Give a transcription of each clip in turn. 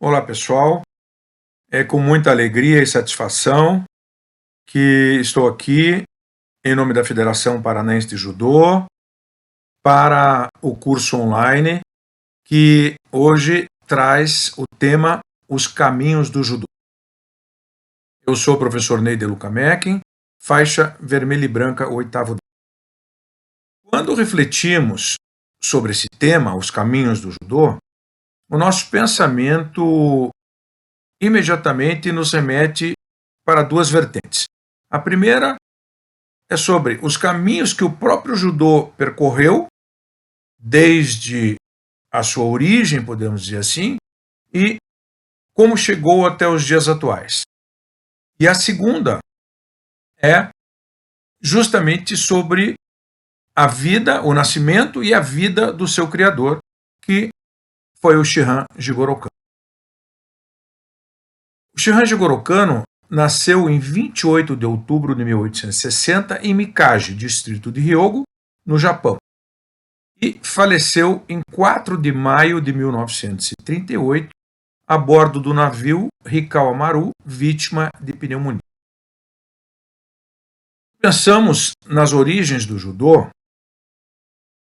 Olá, pessoal. É com muita alegria e satisfação que estou aqui em nome da Federação Paranaense de Judô para o curso online que hoje traz o tema Os Caminhos do Judô. Eu sou o professor Ney de Luca Meckin, faixa vermelha e branca, oitavo Dan. Quando refletimos sobre esse tema, Os Caminhos do Judô, o nosso pensamento imediatamente nos remete para duas vertentes. A primeira é sobre os caminhos que o próprio judô percorreu desde a sua origem, podemos dizer assim, e como chegou até os dias atuais. E a segunda é justamente sobre a vida, o nascimento e a vida do seu criador, que foi o Shihan Jigoro Kano. O Shihan Jigoro Kano nasceu em 28 de outubro de 1860 em Mikaji, distrito de Hyogo, no Japão, e faleceu em 4 de maio de 1938 a bordo do navio Rikawa Maru, vítima de pneumonia. Pensamos nas origens do judô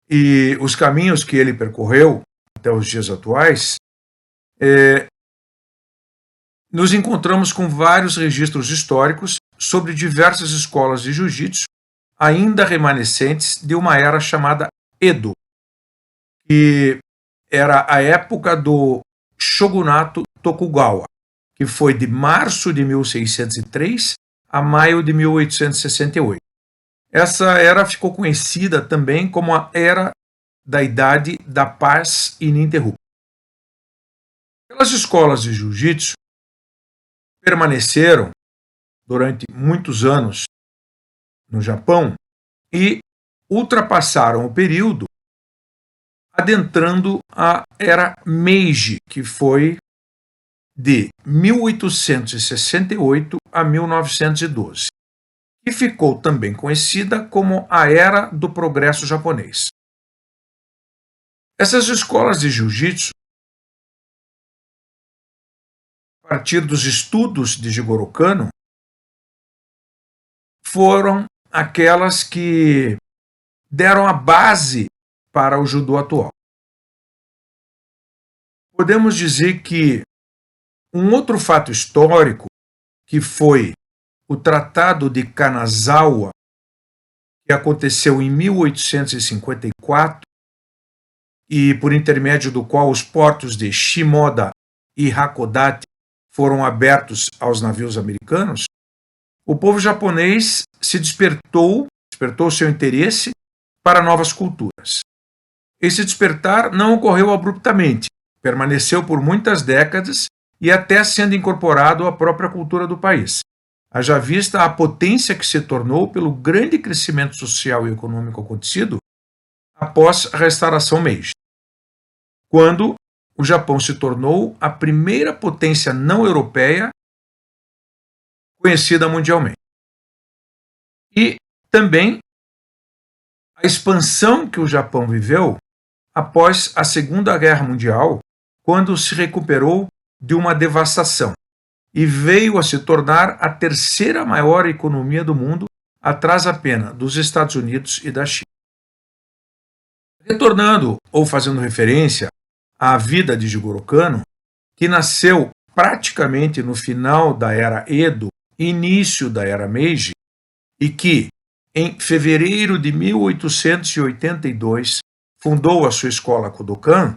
e os caminhos que ele percorreu até os dias atuais, nos encontramos com vários registros históricos sobre diversas escolas de jiu-jitsu ainda remanescentes de uma era chamada Edo, que era a época do shogunato Tokugawa, que foi de março de 1603 a maio de 1868. Essa era ficou conhecida também como a Era da Idade da Paz Ininterrupta. Aquelas escolas de jiu-jitsu permaneceram durante muitos anos no Japão e ultrapassaram o período adentrando a Era Meiji, que foi de 1868 a 1912, e ficou também conhecida como a Era do Progresso Japonês. Essas escolas de jiu-jitsu, a partir dos estudos de Jigoro Kano, foram aquelas que deram a base para o judô atual. Podemos dizer que um outro fato histórico, que foi o Tratado de Kanazawa, que aconteceu em 1854, e por intermédio do qual os portos de Shimoda e Hakodate foram abertos aos navios americanos, o povo japonês se despertou seu interesse para novas culturas. Esse despertar não ocorreu abruptamente, permaneceu por muitas décadas e até sendo incorporado à própria cultura do país. Haja vista a potência que se tornou pelo grande crescimento social e econômico acontecido após a restauração Meiji, quando o Japão se tornou a primeira potência não europeia conhecida mundialmente. E também a expansão que o Japão viveu após a Segunda Guerra Mundial, quando se recuperou de uma devastação e veio a se tornar a terceira maior economia do mundo, atrás apenas dos Estados Unidos e da China. Retornando ou fazendo referência à vida de Jigoro Kano, que nasceu praticamente no final da Era Edo, início da Era Meiji, e que, em fevereiro de 1882, fundou a sua escola Kodokan,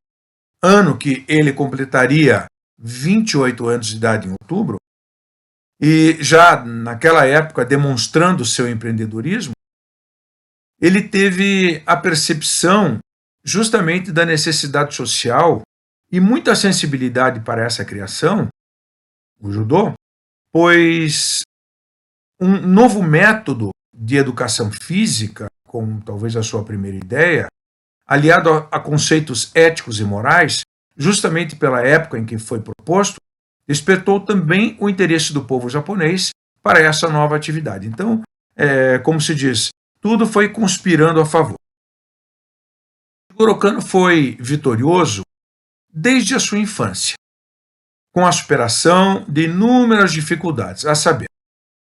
ano que ele completaria 28 anos de idade em outubro, e já naquela época demonstrando seu empreendedorismo, ele teve a percepção justamente da necessidade social e muita sensibilidade para essa criação, o judô, pois um novo método de educação física, como talvez a sua primeira ideia, aliado a conceitos éticos e morais, justamente pela época em que foi proposto, despertou também o interesse do povo japonês para essa nova atividade. Então, como se diz, tudo foi conspirando a favor. Jigoro Kano foi vitorioso desde a sua infância. com a superação de inúmeras dificuldades, a saber,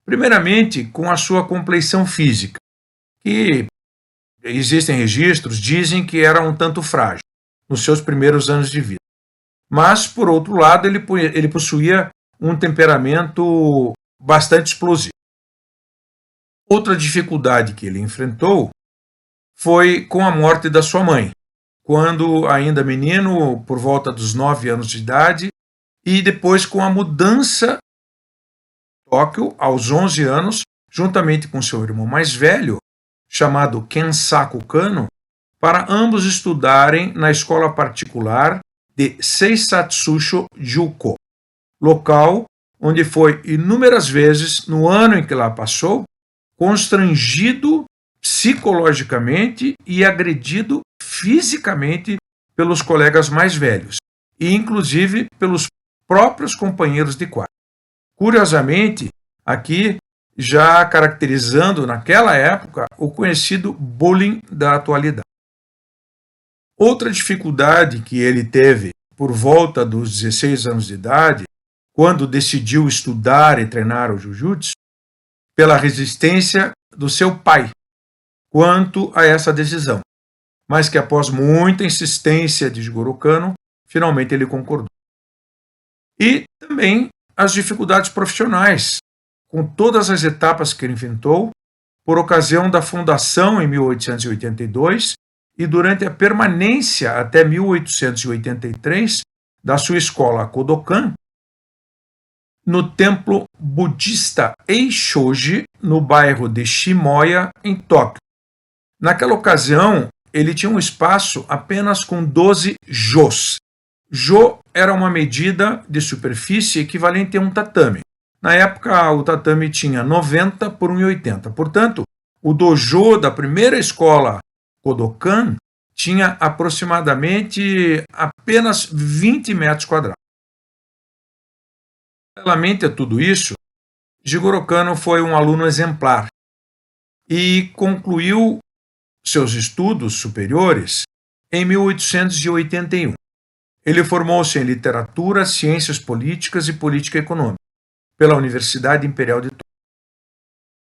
primeiramente, com a sua compleição física, que existem registros, dizem que era um tanto frágil nos seus primeiros anos de vida. Mas, por outro lado, ele possuía um temperamento bastante explosivo. Outra dificuldade que ele enfrentou foi com a morte da sua mãe, quando ainda menino, por volta dos 9 anos de idade, e depois com a mudança de Tóquio aos 11 anos, juntamente com seu irmão mais velho, chamado Kensaku Kano, para ambos estudarem na escola particular de Seisatsusho Juko, local onde foi inúmeras vezes, no ano em que lá passou, constrangido psicologicamente e agredido fisicamente pelos colegas mais velhos, e inclusive pelos próprios companheiros de quarto. Curiosamente, aqui já caracterizando naquela época o conhecido bullying da atualidade. Outra dificuldade que ele teve por volta dos 16 anos de idade, quando decidiu estudar e treinar o jiu-jitsu, pela resistência do seu pai quanto a essa decisão, mas que após muita insistência de Jigoro Kano, finalmente ele concordou. E também as dificuldades profissionais, com todas as etapas que ele enfrentou, por ocasião da fundação em 1882 e durante a permanência até 1883 da sua escola Kodokan, no templo budista Eishoji, no bairro de Shimoya, em Tóquio. Naquela ocasião, ele tinha um espaço apenas com 12 jôs. Jô era uma medida de superfície equivalente a um tatame. Na época, o tatame tinha 90 por 1,80. Portanto, o dojo da primeira escola Kodokan tinha aproximadamente apenas 20 metros quadrados. Paralelamente a tudo isso, Jigoro Kano foi um aluno exemplar e concluiu seus estudos superiores em 1881. Ele formou-se em literatura, ciências políticas e política econômica pela Universidade Imperial de Tóquio.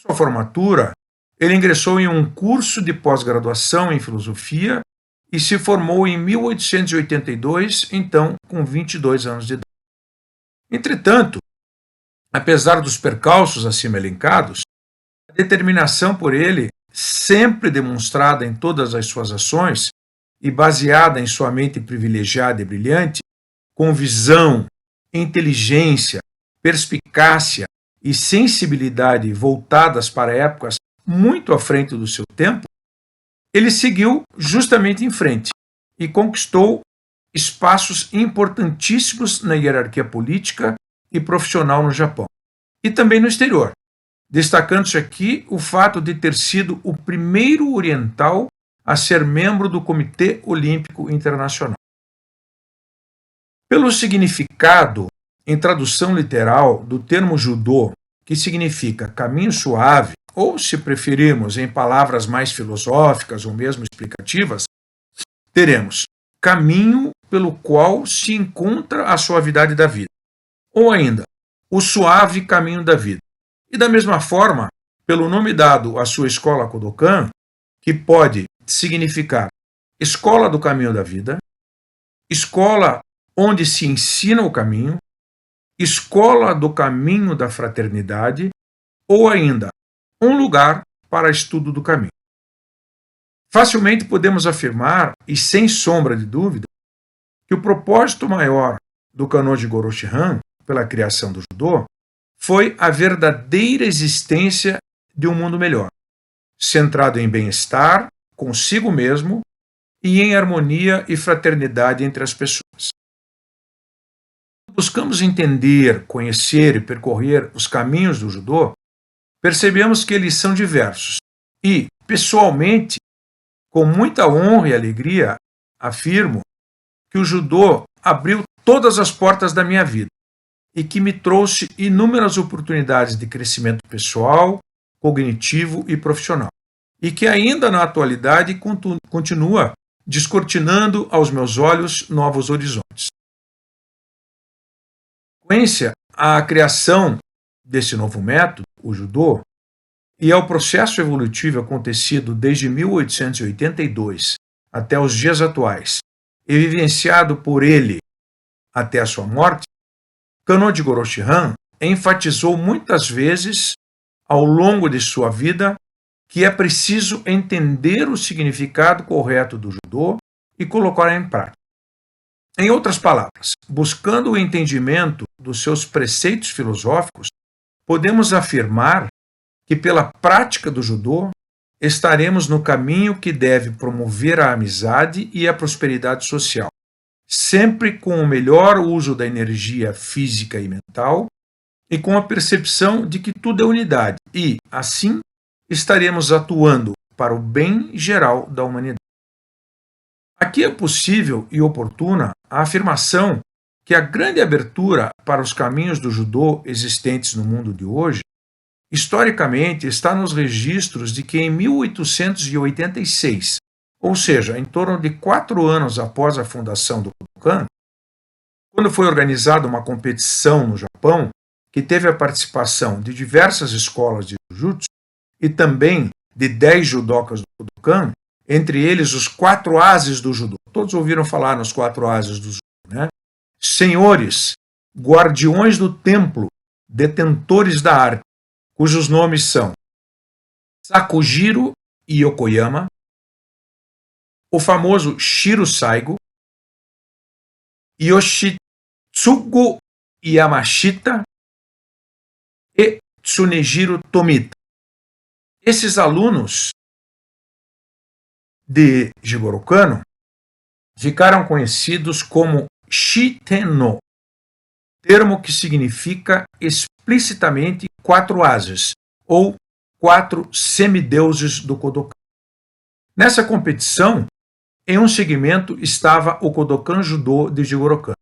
Sua formatura, ele ingressou em um curso de pós-graduação em filosofia e se formou em 1882, então com 22 anos de idade. Entretanto, apesar dos percalços acima elencados, a determinação por ele, sempre demonstrada em todas as suas ações e baseada em sua mente privilegiada e brilhante, com visão, inteligência, perspicácia e sensibilidade voltadas para épocas muito à frente do seu tempo, ele seguiu justamente em frente e conquistou espaços importantíssimos na hierarquia política e profissional no Japão, e também no exterior, destacando-se aqui o fato de ter sido o primeiro oriental a ser membro do Comitê Olímpico Internacional. Pelo significado, em tradução literal, do termo judô, que significa caminho suave, ou, se preferirmos, em palavras mais filosóficas ou mesmo explicativas, teremos caminho pelo qual se encontra a suavidade da vida, ou ainda, o suave caminho da vida. E da mesma forma, pelo nome dado à sua escola Kodokan, que pode significar escola do caminho da vida, escola onde se ensina o caminho, escola do caminho da fraternidade, ou ainda, um lugar para estudo do caminho. Facilmente podemos afirmar, e sem sombra de dúvida, que o propósito maior do Kannon Jigoro Shihan, pela criação do judô, foi a verdadeira existência de um mundo melhor, centrado em bem-estar, consigo mesmo e em harmonia e fraternidade entre as pessoas. Buscamos entender, conhecer e percorrer os caminhos do judô, percebemos que eles são diversos e, pessoalmente, com muita honra e alegria, afirmo que o judô abriu todas as portas da minha vida e que me trouxe inúmeras oportunidades de crescimento pessoal, cognitivo e profissional, e que ainda na atualidade continua descortinando aos meus olhos novos horizontes. sequência à criação desse novo método, o judô, e ao processo evolutivo acontecido desde 1882 até os dias atuais, e vivenciado por ele até a sua morte, Kannon Jigoro Shihan enfatizou muitas vezes ao longo de sua vida que é preciso entender o significado correto do judô e colocar em prática. Em outras palavras, buscando o entendimento dos seus preceitos filosóficos, podemos afirmar que pela prática do judô estaremos no caminho que deve promover a amizade e a prosperidade social, sempre com o melhor uso da energia física e mental e com a percepção de que tudo é unidade e, assim, estaremos atuando para o bem geral da humanidade. Aqui é possível e oportuna a afirmação que a grande abertura para os caminhos do judô existentes no mundo de hoje, historicamente, está nos registros de que em 1886, ou seja, em torno de 4 anos após a fundação do Kodokan, quando foi organizada uma competição no Japão, que teve a participação de diversas escolas de Jujutsu e também de 10 judokas do Kodokan, entre eles os 4 ases do judô. Todos ouviram falar nos 4 ases do judô, né? Senhores, guardiões do templo, detentores da arte, cujos nomes são Sakujiro Yokoyama, o famoso Shiro Saigo, Yoshitsugu Yamashita e Tsunejiro Tomita. Esses alunos de Jigoro Kano ficaram conhecidos como Shiten-no, termo que significa explicitamente 4 ases, ou 4 semideuses do Kodokan. Nessa competição, em um segmento estava o Kodokan Judô de Jigoro Kano,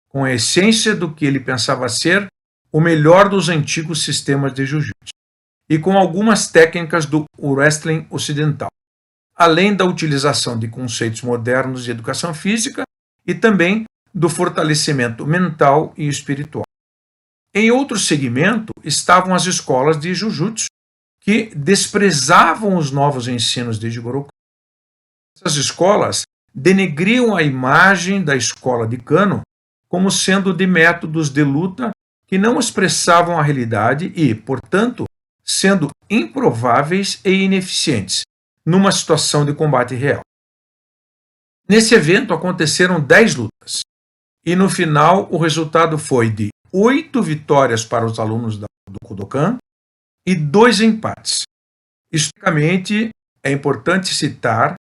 com a essência do que ele pensava ser o melhor dos antigos sistemas de Jiu-Jitsu, e com algumas técnicas do wrestling ocidental, além da utilização de conceitos modernos de educação física e também do fortalecimento mental e espiritual. Em outro segmento estavam as escolas de Jiu-Jitsu, que desprezavam os novos ensinos de Jigoro Kano. Essas escolas denegriam a imagem da escola de Kano como sendo de métodos de luta que não expressavam a realidade e, portanto, sendo improváveis e ineficientes numa situação de combate real. Nesse evento aconteceram 10 lutas, e no final o resultado foi de 8 vitórias para os alunos do Kodokan e 2 empates. Historicamente, é importante citar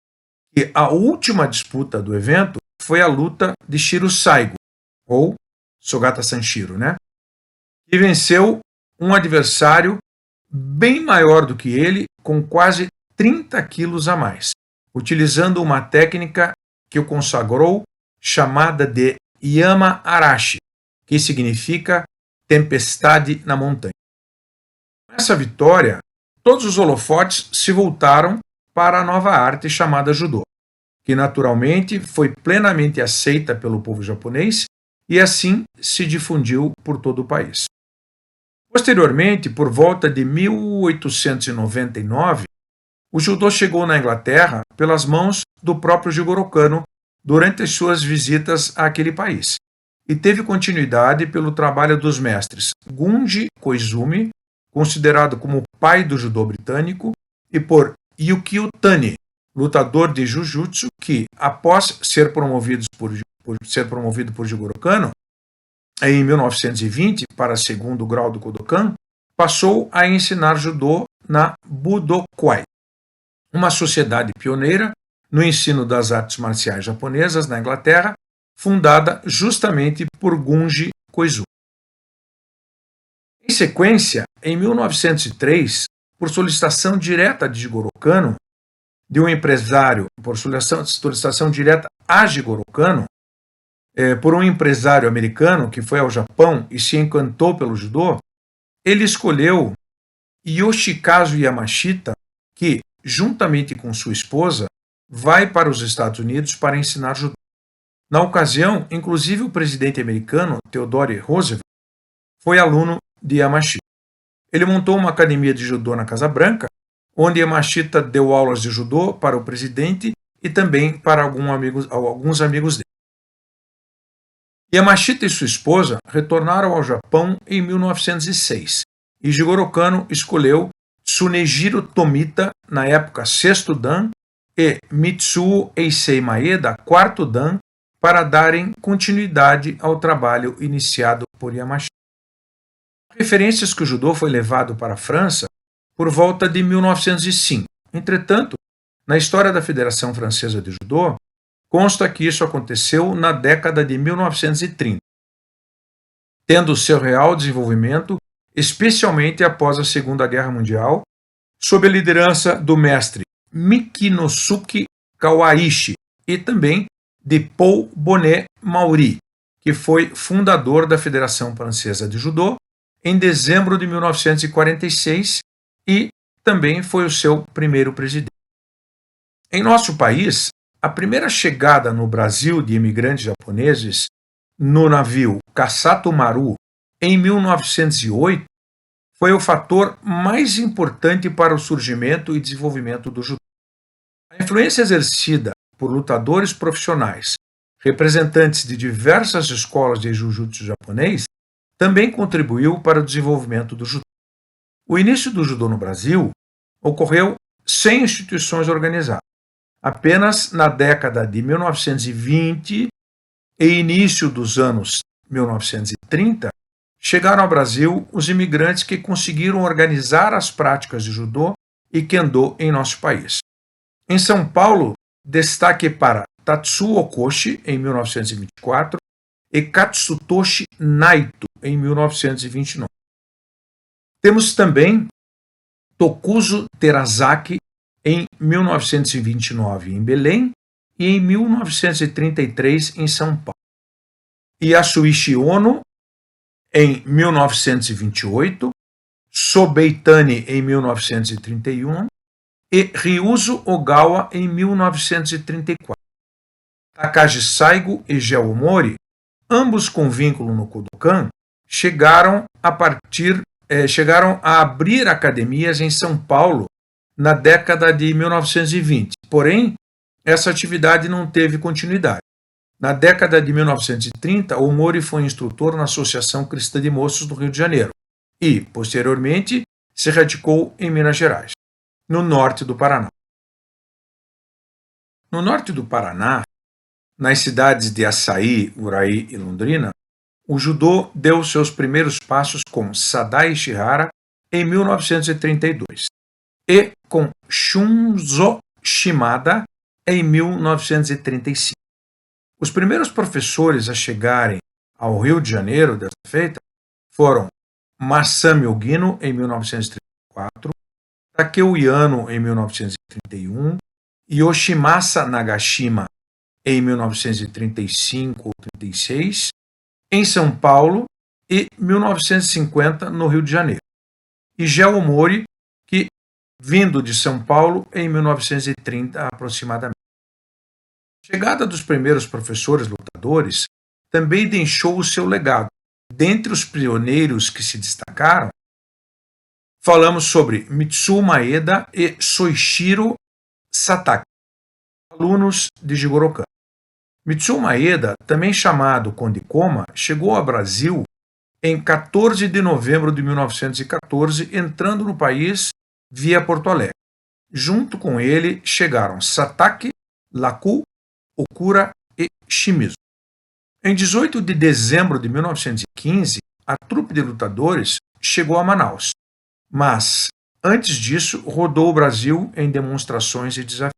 que a última disputa do evento foi a luta de Shiro Saigo, ou Sogata Sanshiro, que venceu um adversário bem maior do que ele, com quase 30 quilos a mais, utilizando uma técnica que o consagrou, chamada de Yama Arashi, que significa tempestade na montanha. Com essa vitória, todos os holofotes se voltaram para a nova arte chamada Judô, que naturalmente foi plenamente aceita pelo povo japonês e assim se difundiu por todo o país. Posteriormente, por volta de 1899, o judô chegou na Inglaterra pelas mãos do próprio Jigoro Kano durante as suas visitas àquele país, e teve continuidade pelo trabalho dos mestres Gunji Koizumi, considerado como o pai do judô britânico, e por Yukio Tani, lutador de Jiu-Jitsu, que, após ser promovido por Jigoro Kano, em 1920, para segundo grau do Kodokan, passou a ensinar judô na Budokwai, uma sociedade pioneira no ensino das artes marciais japonesas na Inglaterra, fundada justamente por Gunji Koizumi. Em sequência, em 1903, por solicitação direta de Jigoro Kano, de um empresário, por solicitação direta a Jigoro Kano, por um empresário americano que foi ao Japão e se encantou pelo judô, ele escolheu Yoshikazu Yamashita, que, juntamente com sua esposa, vai para os Estados Unidos para ensinar judô. Na ocasião, inclusive o presidente americano, Theodore Roosevelt, foi aluno de Yamashita. Ele montou uma academia de judô na Casa Branca, onde Yamashita deu aulas de judô para o presidente e também para alguns amigos dele. Yamashita e sua esposa retornaram ao Japão em 1906 e Jigoro Kano escolheu Tsunejiro Tomita, na época sexto dan, e Mitsuo Eisei Maeda, quarto dan, para darem continuidade ao trabalho iniciado por Yamashita. Referências que o judô foi levado para a França por volta de 1905. Entretanto, na história da Federação Francesa de Judô, consta que isso aconteceu na década de 1930, tendo seu real desenvolvimento especialmente após a Segunda Guerra Mundial, sob a liderança do mestre Mikinosuke Kawaishi e também de Paul Bonnet Maury, que foi fundador da Federação Francesa de Judô em dezembro de 1946 e também foi o seu primeiro presidente. Em nosso país, a primeira chegada no Brasil de imigrantes japoneses no navio Kasato Maru em 1908 foi o fator mais importante para o surgimento e desenvolvimento do judô. A influência exercida por lutadores profissionais, representantes de diversas escolas de jiu-jitsu japonês, também contribuiu para o desenvolvimento do judô. O início do judô no Brasil ocorreu sem instituições organizadas. Apenas na década de 1920 e início dos anos 1930, chegaram ao Brasil os imigrantes que conseguiram organizar as práticas de judô e kendo em nosso país. Em São Paulo, destaque para Tatsuo Okoshi, em 1924, e Katsutoshi Naito, em 1929. Temos também Tokuzo Terazaki, em 1929, em Belém, e em 1933, em São Paulo. Yasuichi Ono, em 1928, Sobeitani, em 1931, e Ryuzo Ogawa, em 1934. Takagi Saigo e Geo Mori, ambos com vínculo no Kodokan, chegaram a abrir academias em São Paulo na década de 1920. Porém, essa atividade não teve continuidade. Na década de 1930, o Mori foi instrutor na Associação Cristã de Moços do Rio de Janeiro e, posteriormente, se radicou em Minas Gerais, no norte do Paraná. No norte do Paraná, nas cidades de Açaí, Uraí e Londrina, o judô deu seus primeiros passos com Sadai Ishihara em 1932 e com Shunzo Shimada em 1935. Os primeiros professores a chegarem ao Rio de Janeiro dessa feita foram Masami Ogino em 1934, Takeo Yano em 1931, Yoshimasa Nagashima em 1935 ou 36, em São Paulo e 1950 no Rio de Janeiro. E Geo Mori, que vindo de São Paulo em 1930 aproximadamente. A chegada dos primeiros professores lutadores também deixou o seu legado. Dentre os pioneiros que se destacaram, falamos sobre Mitsuo Maeda e Soichiro Satake, alunos de Jigoro Kano. Mitsuo Maeda, também chamado Conde Koma, chegou ao Brasil em 14 de novembro de 1914, entrando no país via Porto Alegre. Junto com ele chegaram Satake, Laku, Okura e Shimizu. Em 18 de dezembro de 1915, a trupe de lutadores chegou a Manaus, mas, antes disso, rodou o Brasil em demonstrações e desafios.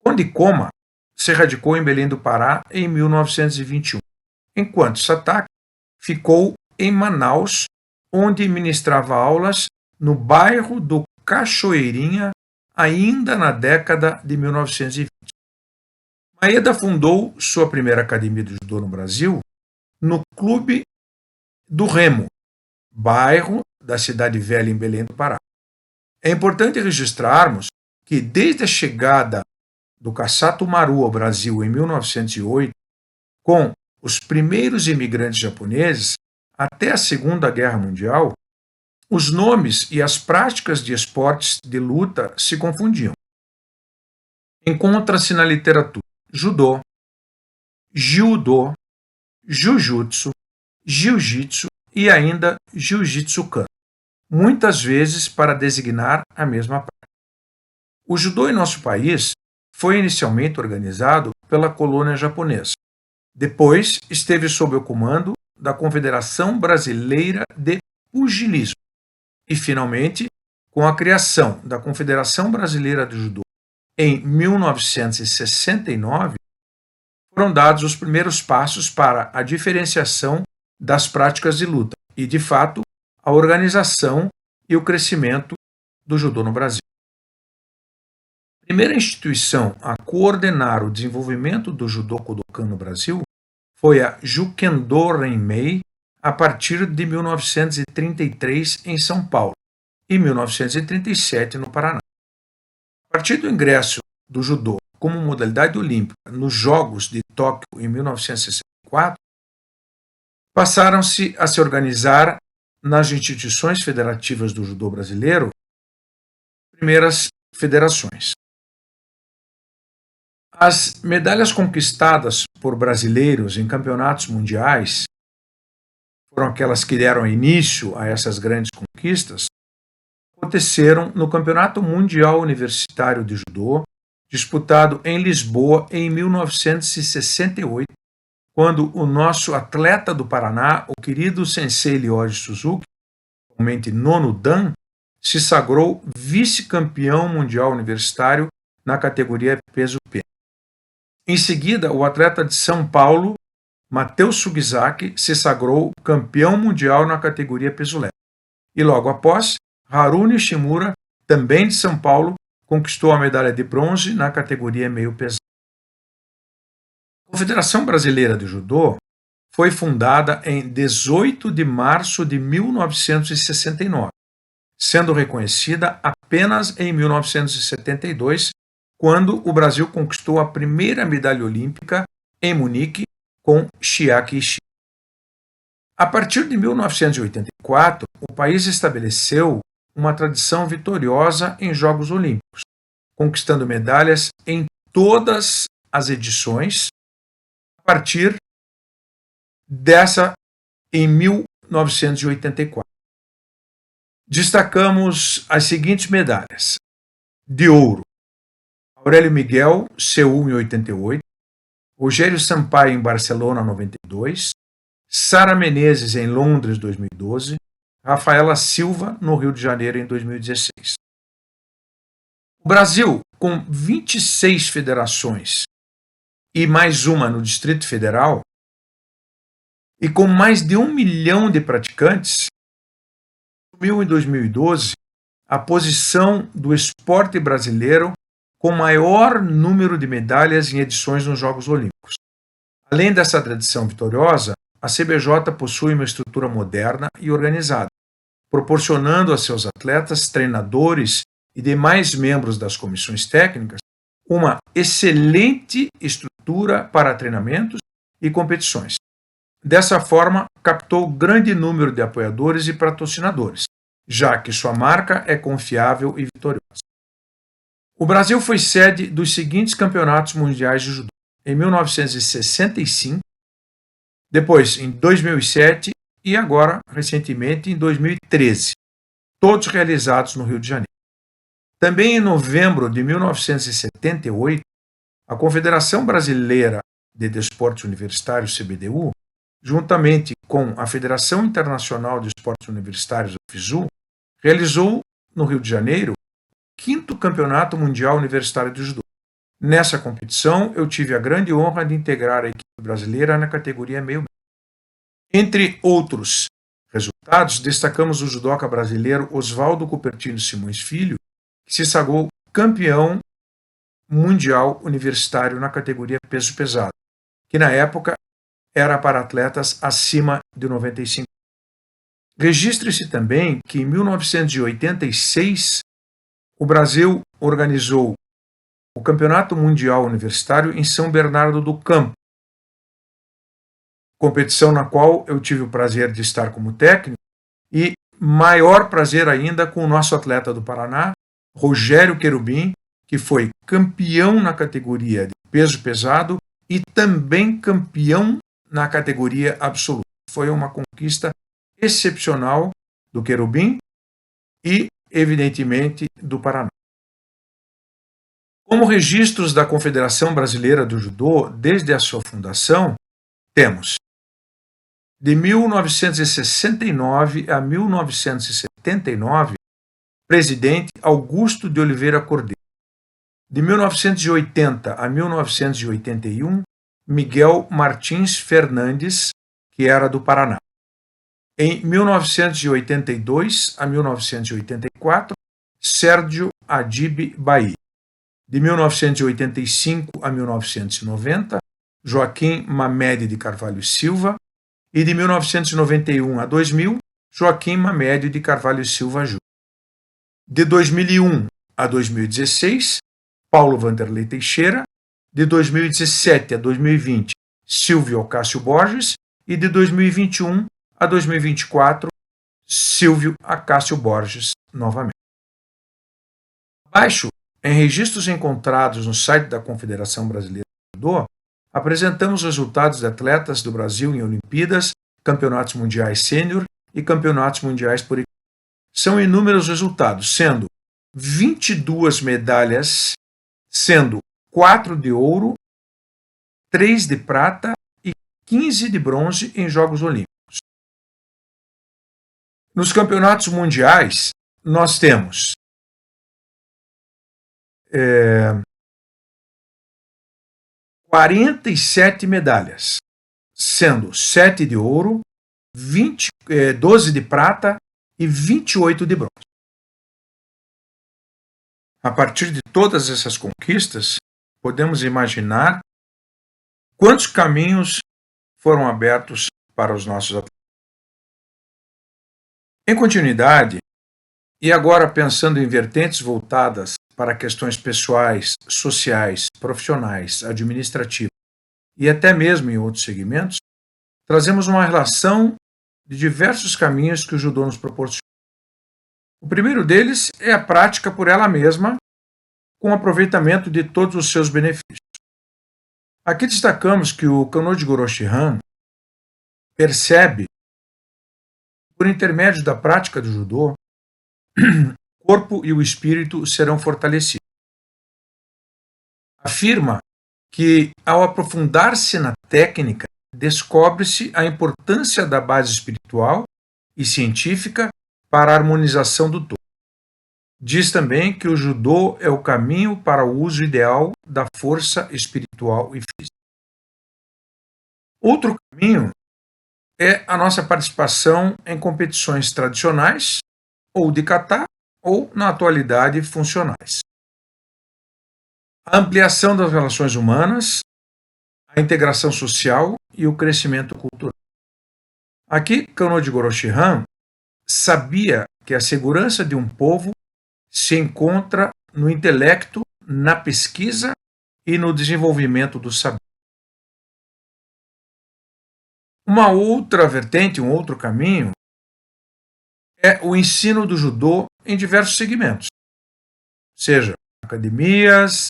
Conde Koma se radicou em Belém do Pará em 1921, enquanto Satake ficou em Manaus, onde ministrava aulas no bairro do Cachoeirinha, ainda na década de 1920. Maeda fundou sua primeira academia de judô no Brasil no Clube do Remo, bairro da Cidade Velha em Belém do Pará. É importante registrarmos que desde a chegada do Kasato Maru ao Brasil em 1908, com os primeiros imigrantes japoneses, até a Segunda Guerra Mundial, os nomes e as práticas de esportes de luta se confundiam. Encontra-se na literatura judô, judô, jujutsu, jiu-jitsu e ainda jiu-jitsu-kan, muitas vezes para designar a mesma prática. O judô em nosso país foi inicialmente organizado pela colônia japonesa. Depois esteve sob o comando da Confederação Brasileira de Pugilismo e, finalmente, com a criação da Confederação Brasileira de Judô em 1969, foram dados os primeiros passos para a diferenciação das práticas de luta e, de fato, a organização e o crescimento do judô no Brasil. A primeira instituição a coordenar o desenvolvimento do judô Kodokan no Brasil foi a Jukendo Renmei, a partir de 1933 em São Paulo e 1937 no Paraná. A partir do ingresso do judô como modalidade olímpica nos Jogos de Tóquio em 1964, passaram-se a se organizar nas instituições federativas do judô brasileiro primeiras federações. As medalhas conquistadas por brasileiros em campeonatos mundiais foram aquelas que deram início a essas grandes conquistas, aconteceram no Campeonato Mundial Universitário de Judô, disputado em Lisboa em 1968, quando o nosso atleta do Paraná, o querido Sensei Lyoji Suzuki, atualmente nono dan, se sagrou vice-campeão mundial universitário na categoria peso pena. Em seguida, o atleta de São Paulo, Matheus Sugizaki, se sagrou campeão mundial na categoria peso leve. E logo após, Haru Nishimura, também de São Paulo, conquistou a medalha de bronze na categoria meio pesado. A Confederação Brasileira de Judô foi fundada em 18 de março de 1969, sendo reconhecida apenas em 1972, quando o Brasil conquistou a primeira medalha olímpica em Munique com Chiaki Ishii. A partir de 1984, o país estabeleceu uma tradição vitoriosa em Jogos Olímpicos, conquistando medalhas em todas as edições, a partir dessa em 1984. Destacamos as seguintes medalhas: de ouro, Aurélio Miguel, Seul em 88, Rogério Sampaio em Barcelona 92, Sara Menezes em Londres 2012, Rafaela Silva no Rio de Janeiro em 2016. O Brasil, com 26 federações e mais uma no Distrito Federal, e com mais de 1 milhão de praticantes, assumiu em 2012 a posição do esporte brasileiro com maior número de medalhas em edições nos Jogos Olímpicos. Além dessa tradição vitoriosa, a CBJ possui uma estrutura moderna e organizada, proporcionando a seus atletas, treinadores e demais membros das comissões técnicas uma excelente estrutura para treinamentos e competições. Dessa forma, captou grande número de apoiadores e patrocinadores, já que sua marca é confiável e vitoriosa. O Brasil foi sede dos seguintes campeonatos mundiais de judô: em 1965, depois em 2007 e agora, recentemente, em 2013, todos realizados no Rio de Janeiro. Também em novembro de 1978, a Confederação Brasileira de Desportos Universitários, CBDU, juntamente com a Federação Internacional de Esportes Universitários, a FISU, realizou no Rio de Janeiro o 5º Campeonato Mundial Universitário de Judô. Nessa competição, eu tive a grande honra de integrar a equipe brasileira na categoria meio. Entre outros resultados, destacamos o judoca brasileiro Oswaldo Cupertino Simões Filho, que se sagrou campeão mundial universitário na categoria peso pesado, que na época era para atletas acima de 95. Registre-se também que em 1986 o Brasil organizou o Campeonato Mundial Universitário em São Bernardo do Campo, competição na qual eu tive o prazer de estar como técnico, e maior prazer ainda com o nosso atleta do Paraná, Rogério Querubim, que foi campeão na categoria de peso pesado e também campeão na categoria absoluta. Foi uma conquista excepcional do Querubim e, evidentemente, do Paraná. Como registros da Confederação Brasileira do Judô, desde a sua fundação, temos de 1969 a 1979, presidente Augusto de Oliveira Cordeiro. De 1980 a 1981, Miguel Martins Fernandes, que era do Paraná. Em 1982 a 1984, Sérgio Adib Bahia. De 1985 a 1990, Joaquim Mamed de Carvalho Silva. E de 1991 a 2000, Joaquim Mamed de Carvalho Silva Júnior. De 2001 a 2016, Paulo Vanderlei Teixeira. De 2017 a 2020, Silvio Acácio Borges. E de 2021 a 2024, Silvio Acácio Borges novamente. Abaixo, em registros encontrados no site da Confederação Brasileira de Judô, apresentamos os resultados de atletas do Brasil em Olimpíadas, Campeonatos Mundiais Sênior e Campeonatos Mundiais por equipe. São inúmeros resultados, sendo 22 medalhas, sendo 4 de ouro, 3 de prata e 15 de bronze em Jogos Olímpicos. Nos Campeonatos Mundiais, nós temos 47 medalhas, sendo 7 de ouro, 12 de prata e 28 de bronze. A partir de todas essas conquistas, podemos imaginar quantos caminhos foram abertos para os nossos atletas. Em continuidade, e agora pensando em vertentes voltadas para questões pessoais, sociais, profissionais, administrativas e até mesmo em outros segmentos, trazemos uma relação de diversos caminhos que o judô nos proporciona. O primeiro deles é a prática por ela mesma, com aproveitamento de todos os seus benefícios. Aqui destacamos que o Kanno Jigoro Shihan percebe, por intermédio da prática do judô, o corpo e o espírito serão fortalecidos. Afirma que, ao aprofundar-se na técnica, descobre-se a importância da base espiritual e científica para a harmonização do todo. Diz também que o judô é o caminho para o uso ideal da força espiritual e física. Outro caminho é a nossa participação em competições tradicionais, ou de kata, ou, na atualidade, funcionais. A ampliação das relações humanas, a integração social e o crescimento cultural. Aqui, Kanno Jigoro Shihan sabia que a segurança de um povo se encontra no intelecto, na pesquisa e no desenvolvimento do saber. Uma outra vertente, um outro caminho, é o ensino do judô em diversos segmentos, seja academias,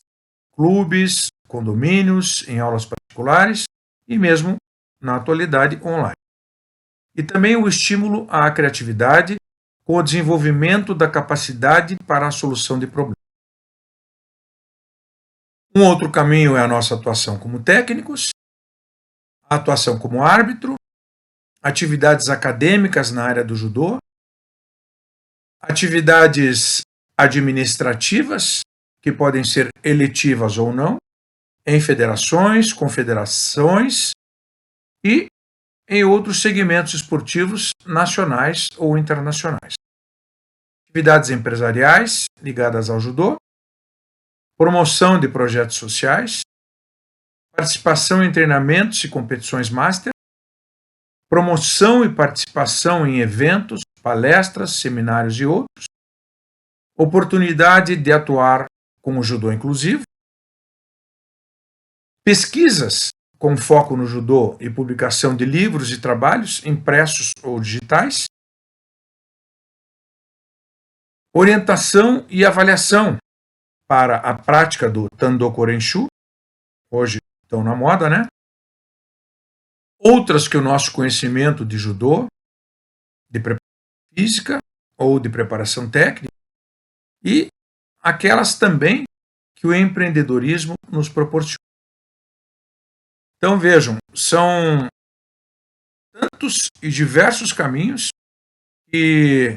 clubes, condomínios, em aulas particulares e mesmo, na atualidade, online. E também o estímulo à criatividade com o desenvolvimento da capacidade para a solução de problemas. Um outro caminho é a nossa atuação como técnicos, a atuação como árbitro, atividades acadêmicas na área do judô, atividades administrativas, que podem ser eletivas ou não, em federações, confederações e em outros segmentos esportivos nacionais ou internacionais. Atividades empresariais ligadas ao judô, promoção de projetos sociais, participação em treinamentos e competições master, promoção e participação em eventos, palestras, seminários e outros, oportunidade de atuar com o judô inclusivo, pesquisas com foco no judô e publicação de livros e trabalhos impressos ou digitais. Orientação e avaliação para a prática do Tandoko Renshu, hoje estão na moda, né? Outras que o nosso conhecimento de judô, de preparação física ou de preparação técnica, e aquelas também que o empreendedorismo nos proporciona. Então vejam, são tantos e diversos caminhos que,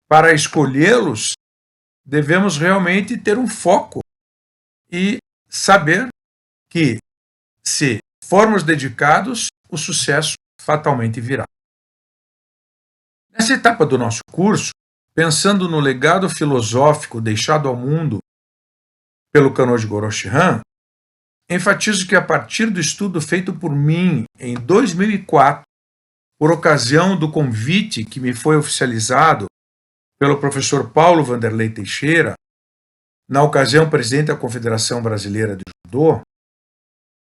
para escolhê-los, devemos realmente ter um foco e saber que, se formos dedicados, o sucesso fatalmente virá. Nessa etapa do nosso curso, pensando no legado filosófico deixado ao mundo pelo Kanoji Goroshihan, enfatizo que, a partir do estudo feito por mim em 2004, por ocasião do convite que me foi oficializado pelo professor Paulo Vanderlei Teixeira, na ocasião presidente da Confederação Brasileira de Judô,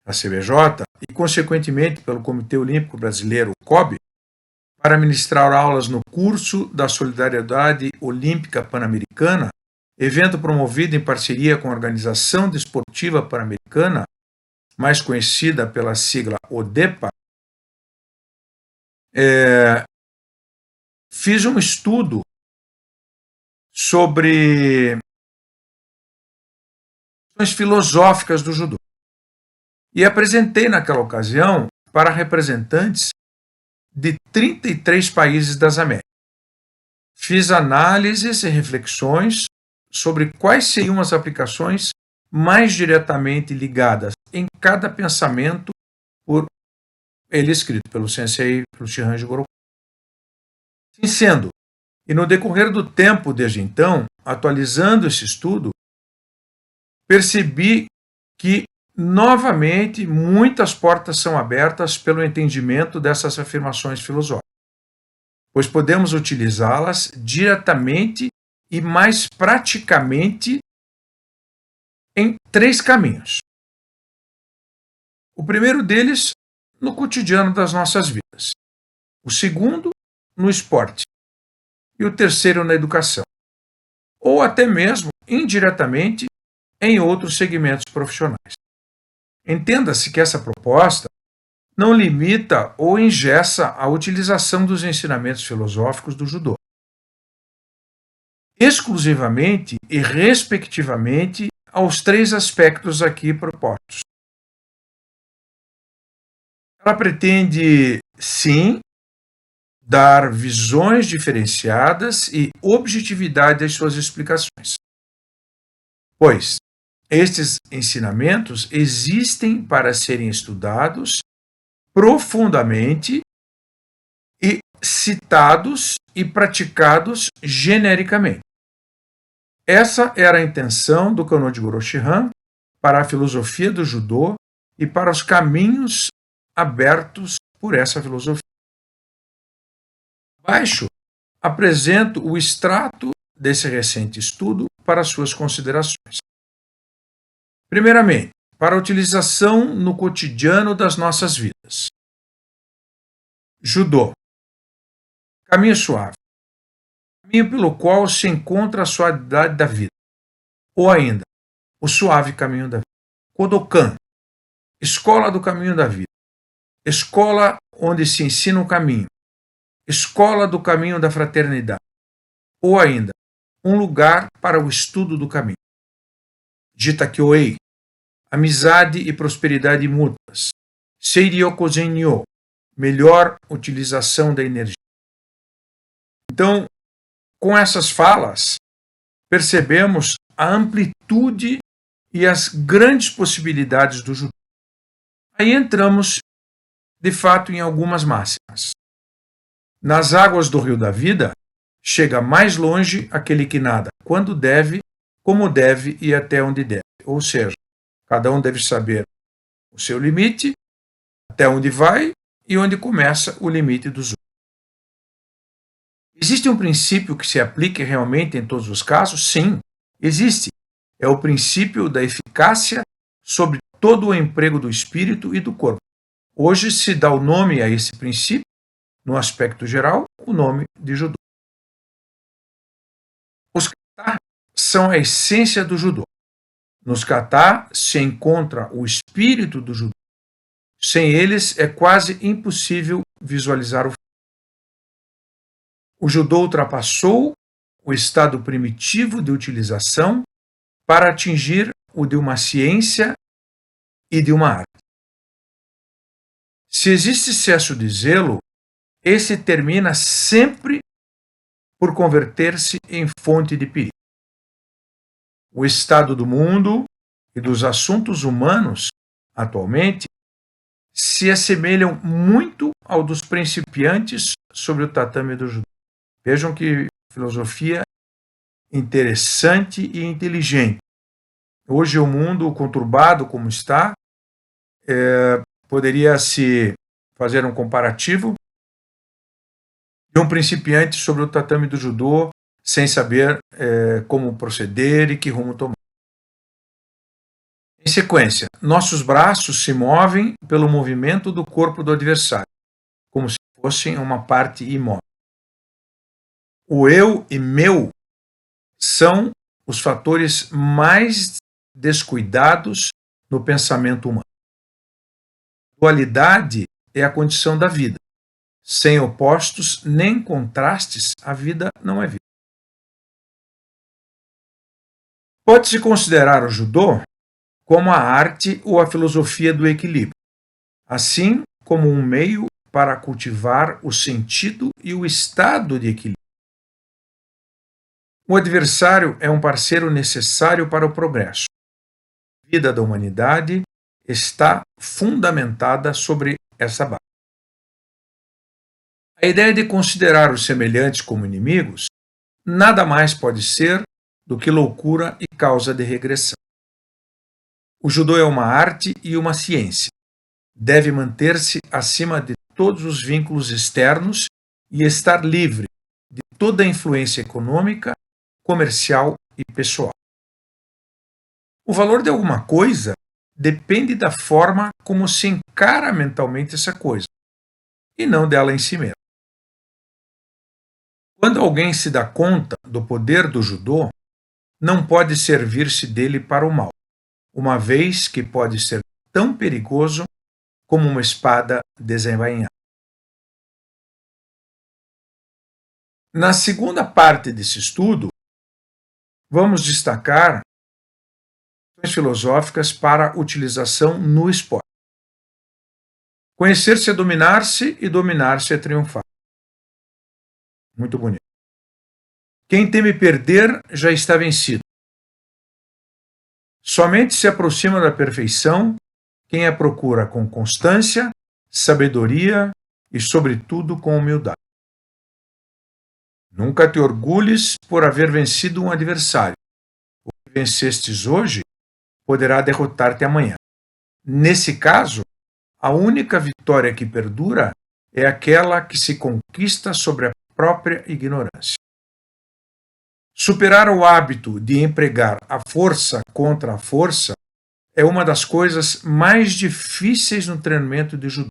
a CBJ, e consequentemente pelo Comitê Olímpico Brasileiro, o COB, para ministrar aulas no curso da Solidariedade Olímpica Pan-Americana, evento promovido em parceria com a Organização Desportiva Pan-Americana, mais conhecida pela sigla ODEPA. Fiz um estudo sobre questões filosóficas do judô e apresentei naquela ocasião para representantes de 33 países das Américas. Fiz análises e reflexões sobre quais seriam as aplicações mais diretamente ligadas em cada pensamento por ele escrito pelo sensei, pelo Shiranji Goroku. Assim sendo, e no decorrer do tempo desde então, atualizando esse estudo, percebi que, novamente, muitas portas são abertas pelo entendimento dessas afirmações filosóficas, pois podemos utilizá-las diretamente e mais praticamente em 3 caminhos. O primeiro deles, no cotidiano das nossas vidas. O segundo, no esporte. E o terceiro, na educação. Ou até mesmo, indiretamente, em outros segmentos profissionais. Entenda-se que essa proposta não limita ou engessa a utilização dos ensinamentos filosóficos do judô, exclusivamente e respectivamente aos 3 aspectos aqui propostos. Ela pretende, sim, dar visões diferenciadas e objetividade às suas explicações, pois estes ensinamentos existem para serem estudados profundamente e citados e praticados genericamente. Essa era a intenção do Kanoji Goroshihan para a filosofia do judô e para os caminhos abertos por essa filosofia. Abaixo, apresento o extrato desse recente estudo para suas considerações. Primeiramente, para a utilização no cotidiano das nossas vidas. Judô. Caminho suave. Caminho pelo qual se encontra a suavidade da vida. Ou ainda, o suave caminho da vida. Kodokan. Escola do caminho da vida. Escola onde se ensina o caminho. Escola do caminho da fraternidade. Ou ainda, um lugar para o estudo do caminho. Jitakyoei. Amizade e prosperidade mútuas. Seiryokozen-nyo. Melhor utilização da energia. Então, com essas falas, percebemos a amplitude e as grandes possibilidades do judô. Aí entramos, de fato, em algumas máximas. Nas águas do rio da vida, chega mais longe aquele que nada quando deve, como deve e até onde deve. Ou seja, cada um deve saber o seu limite, até onde vai e onde começa o limite dos outros. Existe um princípio que se aplique realmente em todos os casos? Sim, existe. É o princípio da eficácia sobre todo o emprego do espírito e do corpo. Hoje se dá o nome a esse princípio, no aspecto geral, o nome de judô. Os kata são a essência do judô. Nos kata se encontra o espírito do judô. Sem eles é quase impossível visualizar o fim. O judô ultrapassou o estado primitivo de utilização para atingir o de uma ciência e de uma arte. Se existe excesso de zelo, esse termina sempre por converter-se em fonte de perigo. O estado do mundo e dos assuntos humanos, atualmente, se assemelham muito ao dos principiantes sobre o tatame do judô. Vejam que filosofia interessante e inteligente. Hoje o mundo conturbado como está, poderia se fazer um comparativo de um principiante sobre o tatame do judô sem saber como proceder e que rumo tomar. Em sequência, nossos braços se movem pelo movimento do corpo do adversário, como se fossem uma parte imóvel. O eu e meu são os fatores mais descuidados no pensamento humano. Dualidade é a condição da vida. Sem opostos nem contrastes, a vida não é vida. Pode-se considerar o judô como a arte ou a filosofia do equilíbrio, assim como um meio para cultivar o sentido e o estado de equilíbrio. O adversário é um parceiro necessário para o progresso. A vida da humanidade está fundamentada sobre essa base. A ideia de considerar os semelhantes como inimigos nada mais pode ser do que loucura e causa de regressão. O judô é uma arte e uma ciência. Deve manter-se acima de todos os vínculos externos e estar livre de toda influência econômica, comercial e pessoal. O valor de alguma coisa depende da forma como se encara mentalmente essa coisa, e não dela em si mesma. Quando alguém se dá conta do poder do judô, não pode servir-se dele para o mal, uma vez que pode ser tão perigoso como uma espada desembainhada. Na segunda parte desse estudo, vamos destacar questões filosóficas para utilização no esporte. Conhecer-se é dominar-se e dominar-se é triunfar. Muito bonito. Quem teme perder já está vencido. Somente se aproxima da perfeição quem a procura com constância, sabedoria e, sobretudo, com humildade. Nunca te orgulhes por haver vencido um adversário. O que vencestes hoje poderá derrotar-te amanhã. Nesse caso, a única vitória que perdura é aquela que se conquista sobre a própria ignorância. Superar o hábito de empregar a força contra a força é uma das coisas mais difíceis no treinamento de judô.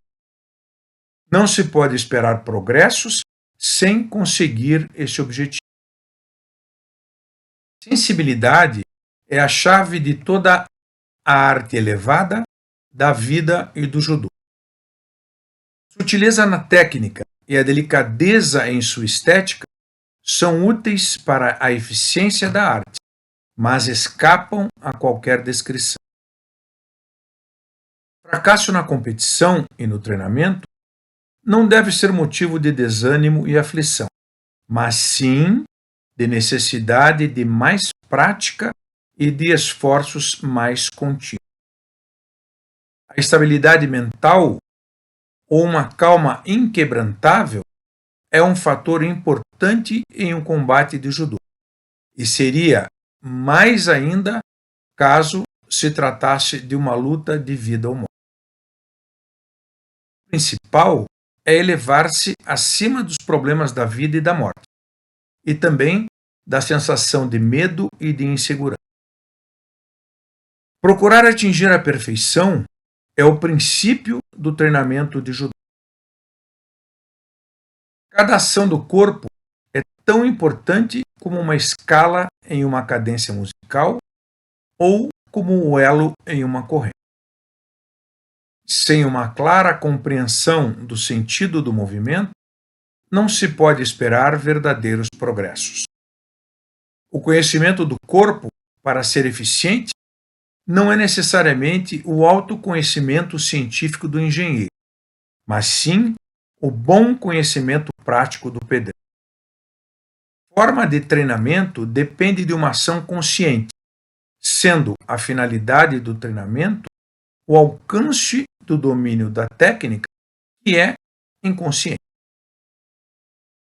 Não se pode esperar progressos sem conseguir esse objetivo. Sensibilidade é a chave de toda a arte elevada da vida e do judô. Sutileza na técnica e a delicadeza em sua estética são úteis para a eficiência da arte, mas escapam a qualquer descrição. Fracasso na competição e no treinamento não deve ser motivo de desânimo e aflição, mas sim de necessidade de mais prática e de esforços mais contínuos. A estabilidade mental ou uma calma inquebrantável é um fator importante em um combate de judô, e seria mais ainda caso se tratasse de uma luta de vida ou morte. O principal é elevar-se acima dos problemas da vida e da morte, e também da sensação de medo e de insegurança. Procurar atingir a perfeição é o princípio do treinamento de judô. Cada ação do corpo é tão importante como uma escala em uma cadência musical ou como o elo em uma corrente. Sem uma clara compreensão do sentido do movimento, não se pode esperar verdadeiros progressos. O conhecimento do corpo, para ser eficiente, não é necessariamente o autoconhecimento científico do engenheiro, mas sim o bom conhecimento prático do pedreiro. A forma de treinamento depende de uma ação consciente, sendo a finalidade do treinamento o alcance do domínio da técnica, que é inconsciente.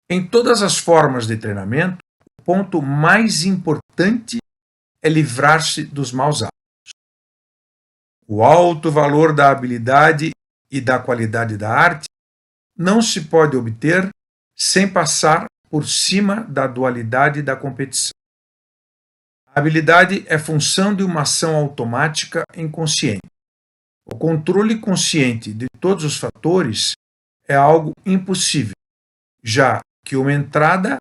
Em todas as formas de treinamento, o ponto mais importante é livrar-se dos maus hábitos. O alto valor da habilidade e da qualidade da arte não se pode obter sem passar por cima da dualidade da competição. A habilidade é função de uma ação automática inconsciente. O controle consciente de todos os fatores é algo impossível, já que uma entrada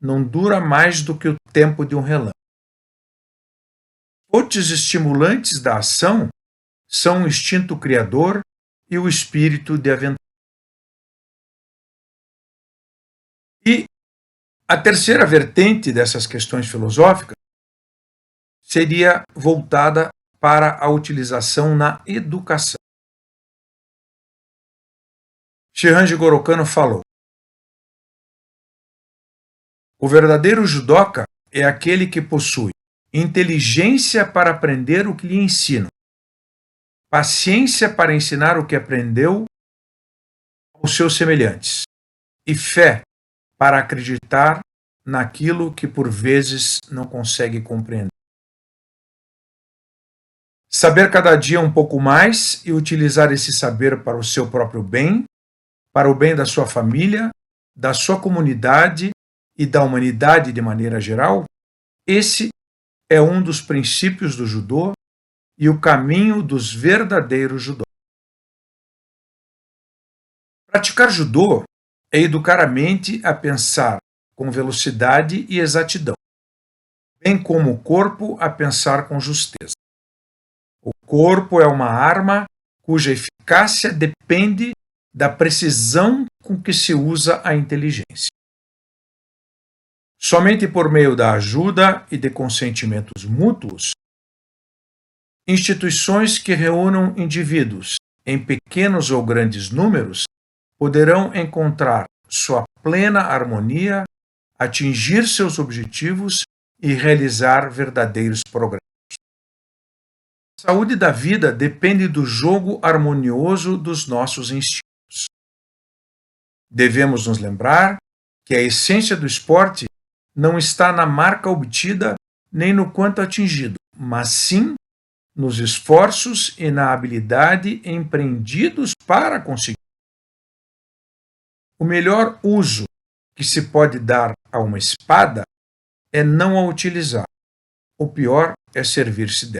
não dura mais do que o tempo de um relâmpago. Fontes estimulantes da ação são o instinto criador e o espírito de aventura. E a terceira vertente dessas questões filosóficas seria voltada para a utilização na educação. Shiranji Gorokano falou: o verdadeiro judoca é aquele que possui inteligência para aprender o que lhe ensinam, paciência para ensinar o que aprendeu aos seus semelhantes e fé para acreditar naquilo que por vezes não consegue compreender. Saber cada dia um pouco mais e utilizar esse saber para o seu próprio bem, para o bem da sua família, da sua comunidade e da humanidade de maneira geral, esse é um dos princípios do judô e o caminho dos verdadeiros judô. Praticar judô é educar a mente a pensar com velocidade e exatidão, bem como o corpo a pensar com justeza. O corpo é uma arma cuja eficácia depende da precisão com que se usa a inteligência. Somente por meio da ajuda e de consentimentos mútuos, instituições que reúnam indivíduos em pequenos ou grandes números poderão encontrar sua plena harmonia, atingir seus objetivos e realizar verdadeiros progressos. A saúde da vida depende do jogo harmonioso dos nossos instintos. Devemos nos lembrar que a essência do esporte não está na marca obtida nem no quanto atingido, mas sim nos esforços e na habilidade empreendidos para conseguir. O melhor uso que se pode dar a uma espada é não a utilizar. O pior é servir-se dela.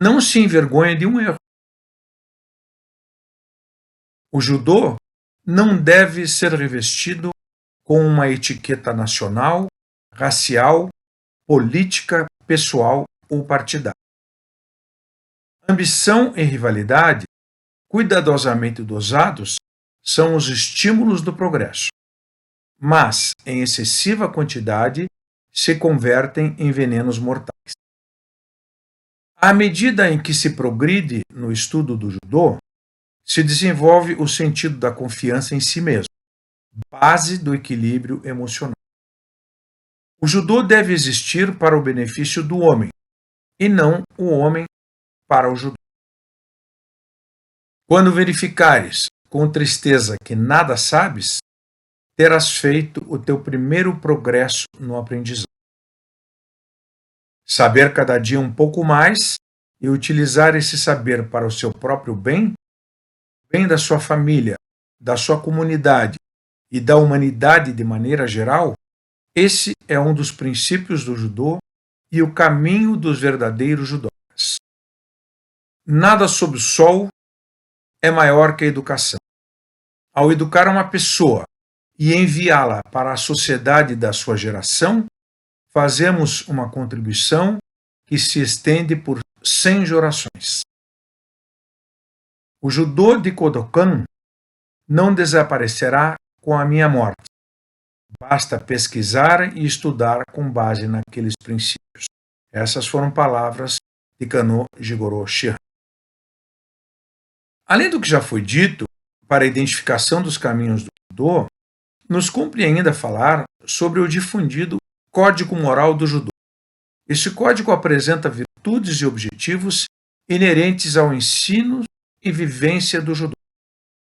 Não se envergonhe de um erro. O judô não deve ser revestido com uma etiqueta nacional, racial, política, pessoal ou partidária. Ambição e rivalidade, cuidadosamente dosados, são os estímulos do progresso, mas, em excessiva quantidade, se convertem em venenos mortais. À medida em que se progride no estudo do judô, se desenvolve o sentido da confiança em si mesmo, base do equilíbrio emocional. O judô deve existir para o benefício do homem, e não o homem para o judô. Quando verificares com tristeza que nada sabes, terás feito o teu primeiro progresso no aprendizado. Saber cada dia um pouco mais e utilizar esse saber para o seu próprio bem, bem da sua família, da sua comunidade e da humanidade de maneira geral, esse é um dos princípios do judô e o caminho dos verdadeiros judocas. Nada sob o sol é maior que a educação. Ao educar uma pessoa e enviá-la para a sociedade da sua geração, fazemos uma contribuição que se estende por 100 gerações. O judô de Kodokan não desaparecerá com a minha morte. Basta pesquisar e estudar com base naqueles princípios. Essas foram palavras de Kanô Jigoro Shihan. Além do que já foi dito, para a identificação dos caminhos do judô, nos cumpre ainda falar sobre o difundido Código Moral do Judô. Este código apresenta virtudes e objetivos inerentes ao ensino e vivência do judô,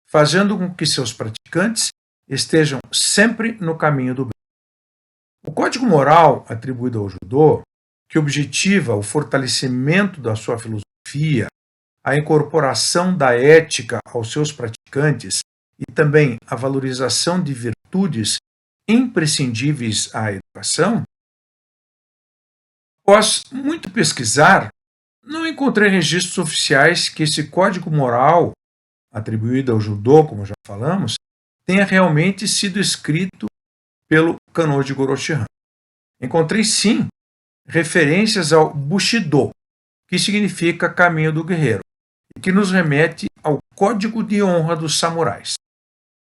fazendo com que seus praticantes estejam sempre no caminho do bem. O código moral atribuído ao judô, que objetiva o fortalecimento da sua filosofia, a incorporação da ética aos seus praticantes e também a valorização de virtudes imprescindíveis à educação, após muito pesquisar, não encontrei registros oficiais que esse código moral, atribuído ao judô, como já falamos, tenha realmente sido escrito pelo Kanô Jigoro Shihan. Encontrei, sim, referências ao Bushido, que significa caminho do guerreiro, e que nos remete ao Código de Honra dos Samurais.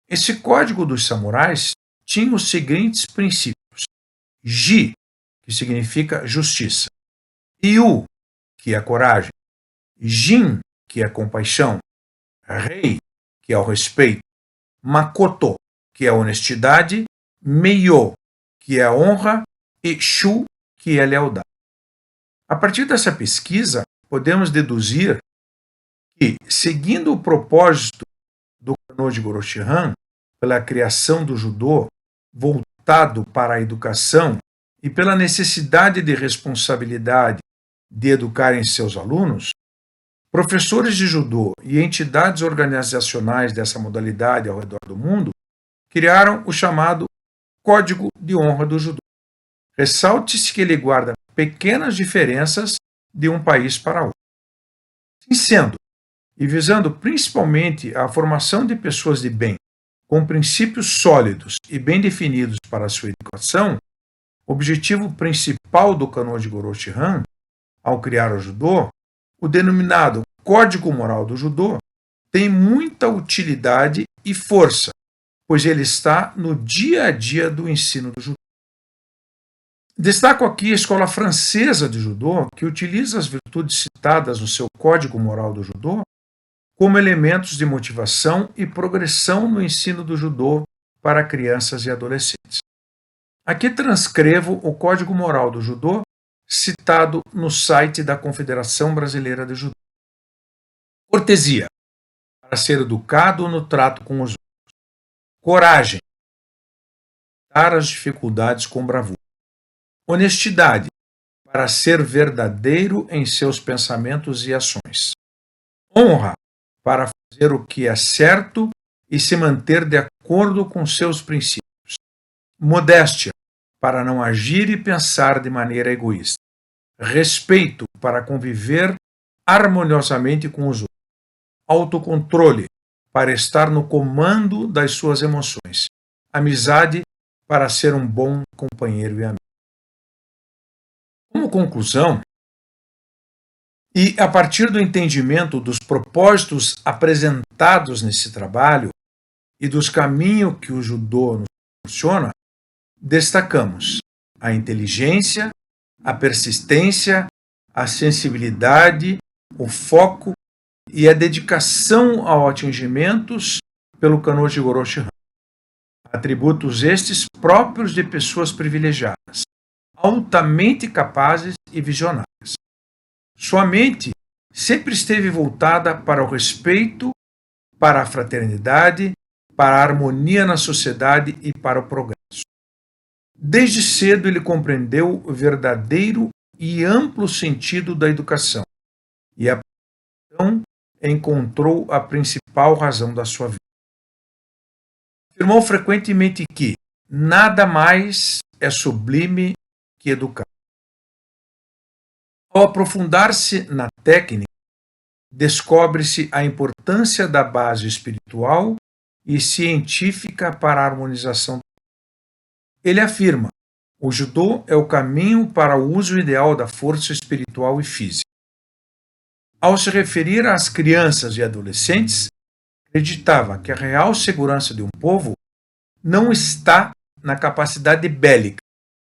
Esse Código dos Samurais tinha os seguintes princípios: Ji, que significa justiça; Yu, que é coragem; Jin, que é compaixão; Rei, que é o respeito; Makoto, que é honestidade; Meiyo, que é a honra; e Shu, que é a lealdade. A partir dessa pesquisa, podemos deduzir que, seguindo o propósito do Kanô Jigoro Shihan, pela criação do judô voltado para a educação e pela necessidade de responsabilidade de educarem seus alunos, professores de judô e entidades organizacionais dessa modalidade ao redor do mundo criaram o chamado Código de Honra do Judô. Ressalte-se que ele guarda pequenas diferenças de um país para outro. Assim sendo, e visando principalmente a formação de pessoas de bem, com princípios sólidos e bem definidos para a sua educação, o objetivo principal do Kanô Jigoro Shihan, ao criar o judô, o denominado Código Moral do Judô, tem muita utilidade e força, pois ele está no dia a dia do ensino do judô. Destaco aqui a escola francesa de judô, que utiliza as virtudes citadas no seu Código Moral do Judô como elementos de motivação e progressão no ensino do judô para crianças e adolescentes. Aqui transcrevo o Código Moral do Judô citado no site da Confederação Brasileira de Judô. Cortesia, para ser educado no trato com os outros. Coragem, enfrentar as dificuldades com bravura. Honestidade, para ser verdadeiro em seus pensamentos e ações. Honra, para fazer o que é certo e se manter de acordo com seus princípios. Modéstia, para não agir e pensar de maneira egoísta. Respeito, para conviver harmoniosamente com os outros. Autocontrole, para estar no comando das suas emoções. Amizade, para ser um bom companheiro e amigo. Como conclusão, e a partir do entendimento dos propósitos apresentados nesse trabalho e dos caminhos que o judô nos proporciona, destacamos a inteligência, a persistência, a sensibilidade, o foco e a dedicação ao atingimentos pelo Kanô Jigoro Shihan. Atributos estes próprios de pessoas privilegiadas, altamente capazes e visionárias. Sua mente sempre esteve voltada para o respeito, para a fraternidade, para a harmonia na sociedade e para o progresso. Desde cedo ele compreendeu o verdadeiro e amplo sentido da educação e então encontrou a principal razão da sua vida. Afirmou frequentemente que nada mais é sublime que educar. Ao aprofundar-se na técnica, descobre-se a importância da base espiritual e científica para a harmonização. Ele afirma: o judô é o caminho para o uso ideal da força espiritual e física. Ao se referir às crianças e adolescentes, acreditava que a real segurança de um povo não está na capacidade bélica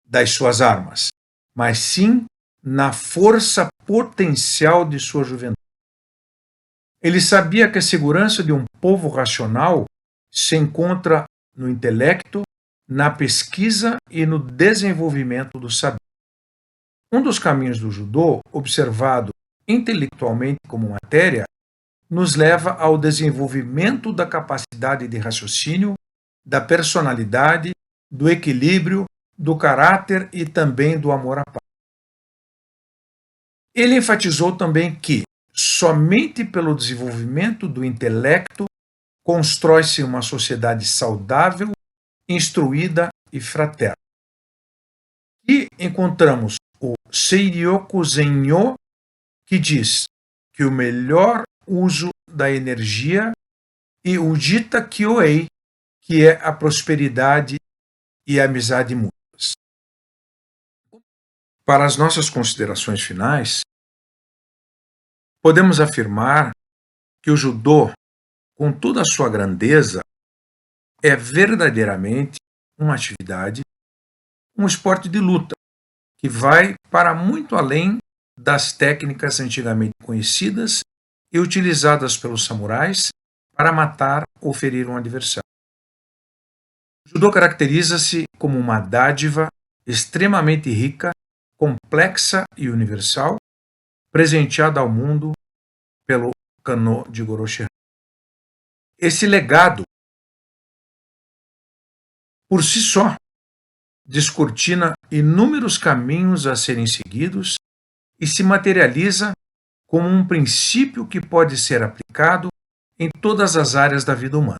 das suas armas, mas sim na força potencial de sua juventude. Ele sabia que a segurança de um povo racional se encontra no intelecto, na pesquisa e no desenvolvimento do saber. Um dos caminhos do judô, observado intelectualmente como matéria, nos leva ao desenvolvimento da capacidade de raciocínio, da personalidade, do equilíbrio, do caráter e também do amor à paz. Ele enfatizou também que somente pelo desenvolvimento do intelecto constrói-se uma sociedade saudável, instruída e fraterna. E encontramos o Seiryoku Zenyo, que diz que o melhor uso da energia, e o Jita Kyoei, que é a prosperidade e a amizade mútuas. Para as nossas considerações finais, podemos afirmar que o judô, com toda a sua grandeza, é verdadeiramente uma atividade, um esporte de luta, que vai para muito além das técnicas antigamente conhecidas e utilizadas pelos samurais para matar ou ferir um adversário. O judô caracteriza-se como uma dádiva extremamente rica, complexa e universal, presenteada ao mundo pelo Kanô de Goroshi. Esse legado, por si só, descortina inúmeros caminhos a serem seguidos e se materializa como um princípio que pode ser aplicado em todas as áreas da vida humana.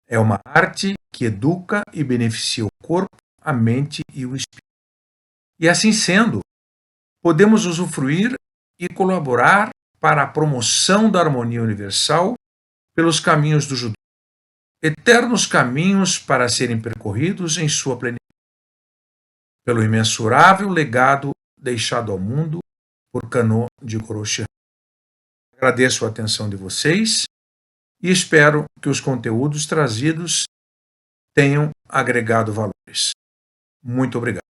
É uma arte que educa e beneficia o corpo, a mente e o espírito. E assim sendo, podemos usufruir e colaborar para a promoção da harmonia universal pelos caminhos do judô, eternos caminhos para serem percorridos em sua plenitude, pelo imensurável legado deixado ao mundo por Kanô de Goroshi. Agradeço a atenção de vocês e espero que os conteúdos trazidos tenham agregado valores. Muito obrigado.